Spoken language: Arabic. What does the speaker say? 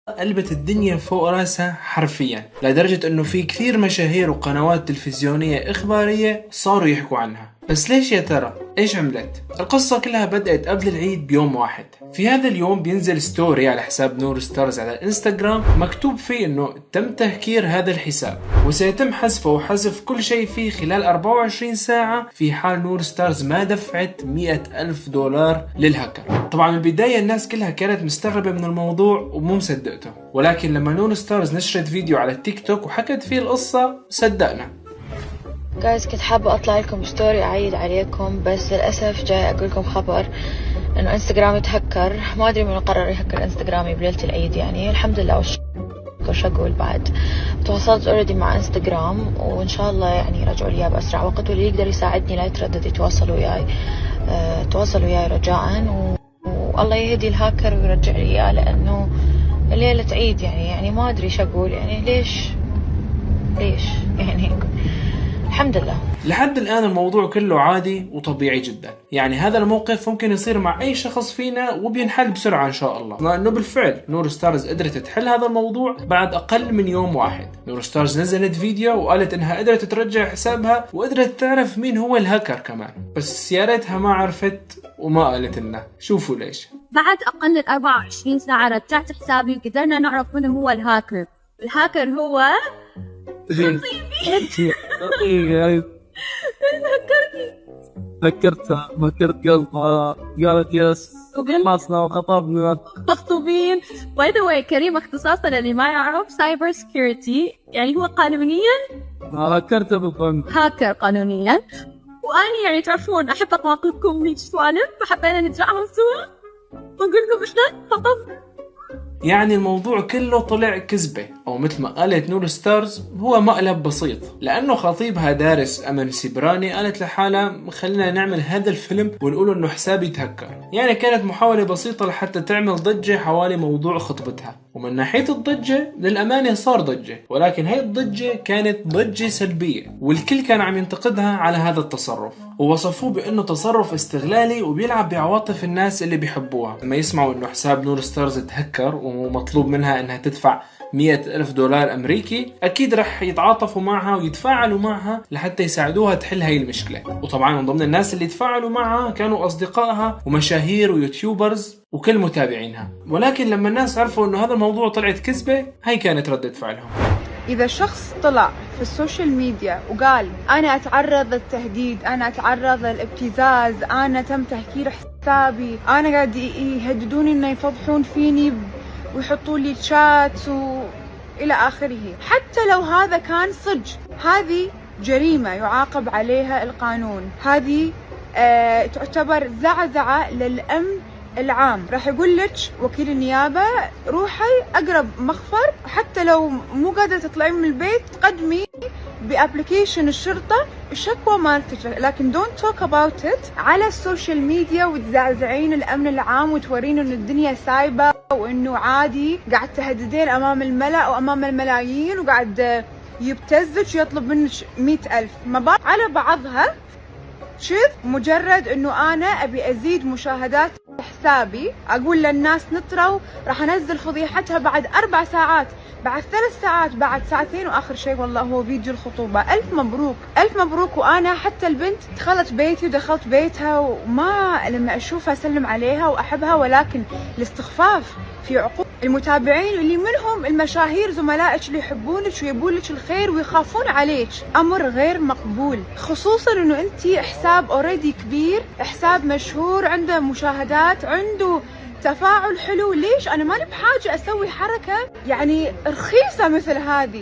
قلبت الدنيا فوق راسها حرفيا، لدرجة انه في كثير مشاهير وقنوات تلفزيونية اخبارية صاروا يحكوا عنها. بس ليش يا ترى؟ ايش عملت؟ القصة كلها بدأت قبل العيد بيوم واحد. في هذا اليوم بينزل ستوري على حساب نور ستارز على الانستغرام مكتوب فيه انه تم تهكير هذا الحساب وسيتم حذفه وحذف كل شيء فيه خلال 24 ساعة في حال نور ستارز ما دفعت $100,000 للهكر. طبعا البداية الناس كلها كانت مستغربة من الموضوع ومو مصدقته، ولكن لما نور ستارز نشرت فيديو على التيك توك وحكت فيه القصة صدقنا. جايز كنت حابة اطلع لكم ستوري اعيد عليكم، بس للاسف جاي اقول لكم خبر انه انستغرامي تهكر. ما ادري من قرر يهكر انستغرامي بليلة العيد، يعني الحمد لله وش اقول. بعد تواصلت اوريدي مع انستغرام وان شاء الله يعني يرجعوا لي باسرع وقت، واللي يقدر يساعدني لا يتردد يتواصلوا وياي رجاء، والله يهدي الهاكر ويرجع لي اياه، لانه ليلة عيد يعني ما ادري ايش اقول. يعني ليش يعني الحمد لله. لحد الآن الموضوع كله عادي وطبيعي جدا، يعني هذا الموقف ممكن يصير مع أي شخص فينا وبينحل بسرعة إن شاء الله، لأنه بالفعل نور ستارز قدرت تحل هذا الموضوع بعد أقل من يوم واحد. نور ستارز نزلت فيديو وقالت إنها قدرت ترجع حسابها وقدرت تعرف مين هو الهاكر كمان، بس يا ريتها ما عرفت وما قالت لنا. شوفوا ليش. بعد أقل من 24 ساعة رجعت حسابي وقدرنا نعرف من هو الهاكر. الهاكر هو ذكرتها قلبها، قالت يس خلصنا وخطبنا مخطوبين. باي ذا واي كريم اختصاصا اللي ما يعرف سايبر سكيورتي، يعني هو قانونيا هكرته بالقانون، هاكر قانونيا. وأنا يعني تعرفون أحب أطاقلكم ليش سوالف، فحبينا نتفاهم سوا ونقول لكم إحنا خطبنا. يعني الموضوع كله طلع كذبة، أو مثل ما قالت نور ستارز هو مقلب بسيط، لأنه خطيبها دارس أمن سيبراني قالت لحالها خلينا نعمل هذا الفيلم ونقول إنه حسابي تهكر. يعني كانت محاولة بسيطة لحتى تعمل ضجة حوالي موضوع خطبتها. ومن ناحية الضجة للأمانة صار ضجة، ولكن هاي الضجة كانت ضجة سلبية، والكل كان عم ينتقدها على هذا التصرف ووصفوه بأنه تصرف استغلالي وبيلعب بعواطف الناس اللي بيحبوها. لما يسمعوا إنه حساب نور ستارز تهكر ومطلوب منها إنها تدفع $100,000 أمريكي، أكيد رح يتعاطفوا معها ويتفاعلوا معها لحتى يساعدوها تحل هاي المشكلة. وطبعا من ضمن الناس اللي تفاعلوا معها كانوا أصدقائها ومشاهير ويوتيوبرز وكل متابعينها. ولكن لما الناس عرفوا إنه هذا الموضوع طلعت كذبة، هاي كانت ردة فعلهم. إذا شخص طلع في السوشيال ميديا وقال أنا أتعرض للتهديد، أنا أتعرض للابتزاز، أنا تم تهكير حسابي، أنا قاعد يهددوني إنه يفضحون فيني ويحطوا لي شات وإلى آخره، حتى لو هذا كان صدق، هذه جريمة يعاقب عليها القانون. هذه تعتبر زعزعة للأمن العام. راح يقول لك وكيل النيابة روحي أقرب مخفر، حتى لو مو قادرة تطلعين من البيت قدمي بأبليكيشن الشرطة الشكوى مالتك، لكن don't talk about it على السوشيال ميديا وتزعزعين الأمن العام وتورين إنه الدنيا سايبة وإنه عادي، قاعد تهددين أمام الملأ وأمام الملايين وقاعد يبتزك ويطلب منك 100,000 مبالغ على بعضها. شوف، مجرد إنه أنا أبي أزيد مشاهدات حسابي، أقول للناس نطروا، راح أنزل فضيحتها بعد 4 ساعات، بعد 3 ساعات، بعد ساعتين، وآخر شيء والله هو فيديو الخطوبة. ألف مبروك ألف مبروك. وأنا حتى البنت دخلت بيتي ودخلت بيتها، وما لما أشوفها أسلم عليها وأحبها، ولكن الاستخفاف في عقول المتابعين اللي منهم المشاهير زملائك اللي يحبونك ويبولك الخير ويخافون عليك، أمر غير مقبول. خصوصا إنه أنتي حساب أوريدي كبير، حساب مشهور، عنده مشاهدات، عنده تفاعل حلو. ليش أنا ماني بحاجة أسوي حركة يعني رخيصة مثل هذه؟